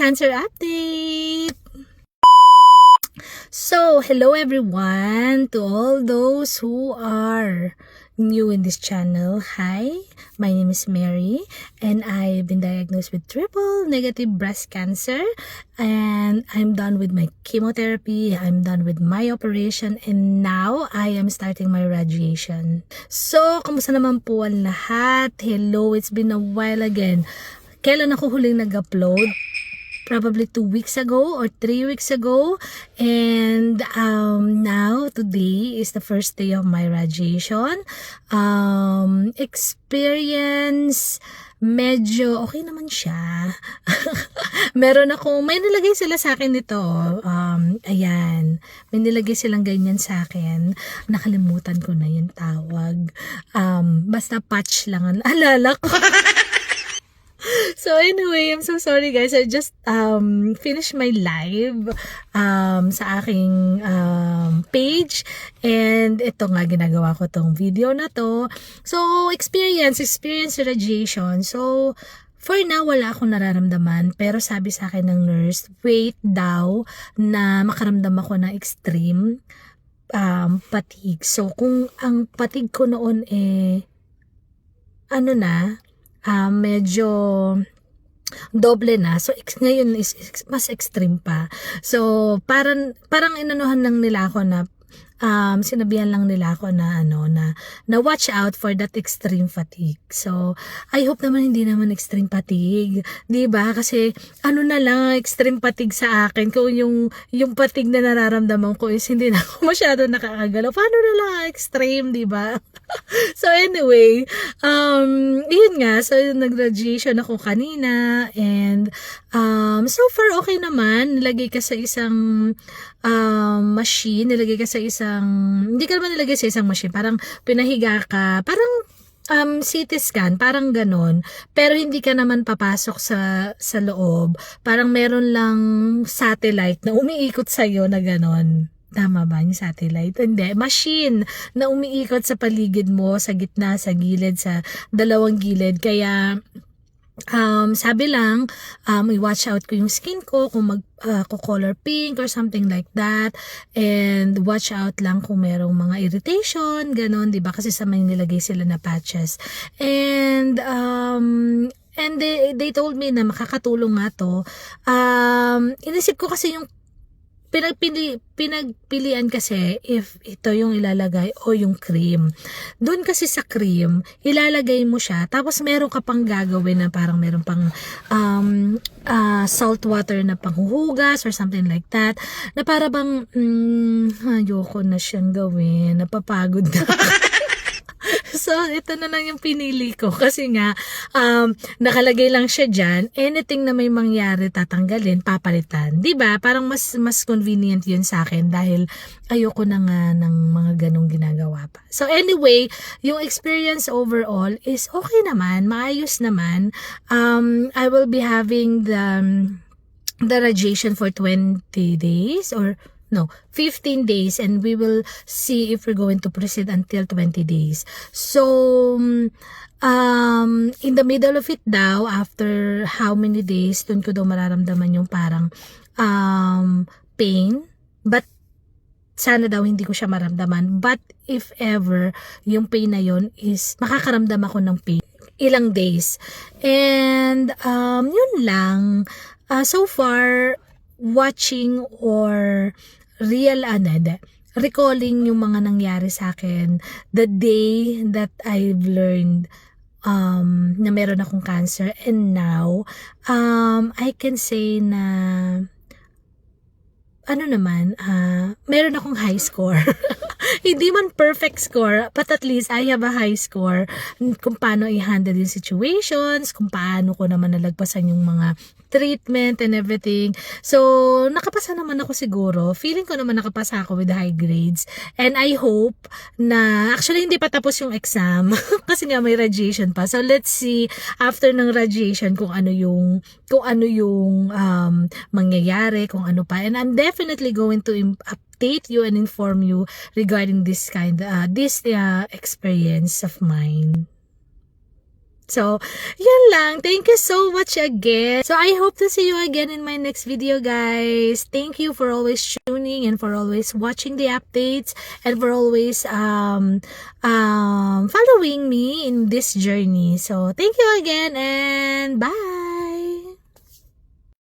Cancer update! So, hello everyone to all those who are new in this channel. Hi, my name is Mary and I've been diagnosed with triple negative breast cancer, and I'm done with my chemotherapy, I'm done with my operation, and now I am starting my radiation. So, kamusta naman po ang lahat? Hello, it's been a while again. Kailan ako huling nag-upload? Probably 2 weeks ago or 3 weeks ago, and now today is the first day of my radiation. Experience medyo okay naman siya. May nilagay sila sa akin nito. Ayan, may nilagay silang ganyan sa akin. Nakalimutan ko na yung tawag. Basta patch lang ang alala ko. So anyway, I'm so sorry guys. I just finished my live sa aking page, and ito nga ginagawa ko tong video na to. So experience radiation. So for now wala akong nararamdaman, pero sabi sa akin ng nurse, wait daw na makaramdam ako ng extreme fatigue. So kung ang fatigue ko noon medyo doble na. So ngayon is mas extreme pa. So parang inanuhan lang nila ako na sinabihan lang nila ako na na watch out for that extreme fatigue. So I hope naman hindi naman extreme fatigue, 'di ba? Kasi na lang extreme fatigue sa akin kung yung fatigue na nararamdaman ko is hindi na ako masyado nakakagalaw. Paano na lang extreme, 'di ba? So anyway, yun nga, so nag-radiation ako kanina, and so far okay naman. Nilagay ka sa isang machine, hindi ka naman nilagay sa isang machine, parang pinahiga ka, parang CT scan, parang ganon, pero hindi ka naman papasok sa loob, parang meron lang satellite na umiikot sa'yo na ganon. Tama ba yung satellite? Hindi, machine na umiikot sa paligid mo, sa gitna, sa gilid, sa dalawang gilid. Kaya sabi lang, i-watch out ko yung skin ko kung color pink or something like that, and watch out lang kung merong mga irritation, ganon, diba? Kasi sa may nilagay sila na patches, and they told me na makakatulong nga to. Inisip ko kasi yung pinagpilian kasi if ito yung ilalagay o yung cream. Doon kasi sa cream, ilalagay mo siya, tapos meron ka pang gagawin na parang meron pang salt water na panghuhugas or something like that, na para bang ayoko na siyang gawin, napapagod na. So, ito na lang yung pinili ko kasi nga, nakalagay lang siya dyan, anything na may mangyari tatanggalin, papalitan. Diba? Parang mas convenient yun sa akin dahil ayoko na nga ng mga ganong ginagawa pa. So anyway, yung experience overall is okay naman, maayos naman. I will be having the radiation for 20 days or 15 days, and we will see if we're going to proceed until 20 days. So, in the middle of it daw, after how many days, dun ko daw mararamdaman yung parang pain, but sana daw hindi ko siya maramdaman. But if ever, yung pain na yun is, makakaramdam ako ng pain ilang days. And, yun lang. So far, watching or recalling yung mga nangyari sa akin the day that I've learned na meron akong cancer, and now I can say na meron akong high score. Hindi man perfect score, but at least I have a high score kung paano i-handle yung situations, kung paano ko naman nalagpasan yung mga treatment and everything. So, nakapasa naman ako siguro. Feeling ko naman nakapasa ako with high grades. And I hope na, actually hindi pa tapos yung exam kasi nga may radiation pa. So, let's see after ng radiation kung ano yung mangyayari, kung ano pa. And I'm definitely going to update you and inform you regarding this experience of mine. So, yan lang. Thank you so much again. So, I hope to see you again in my next video, guys. Thank you for always tuning and for always watching the updates and for always following me in this journey. So, thank you again and bye!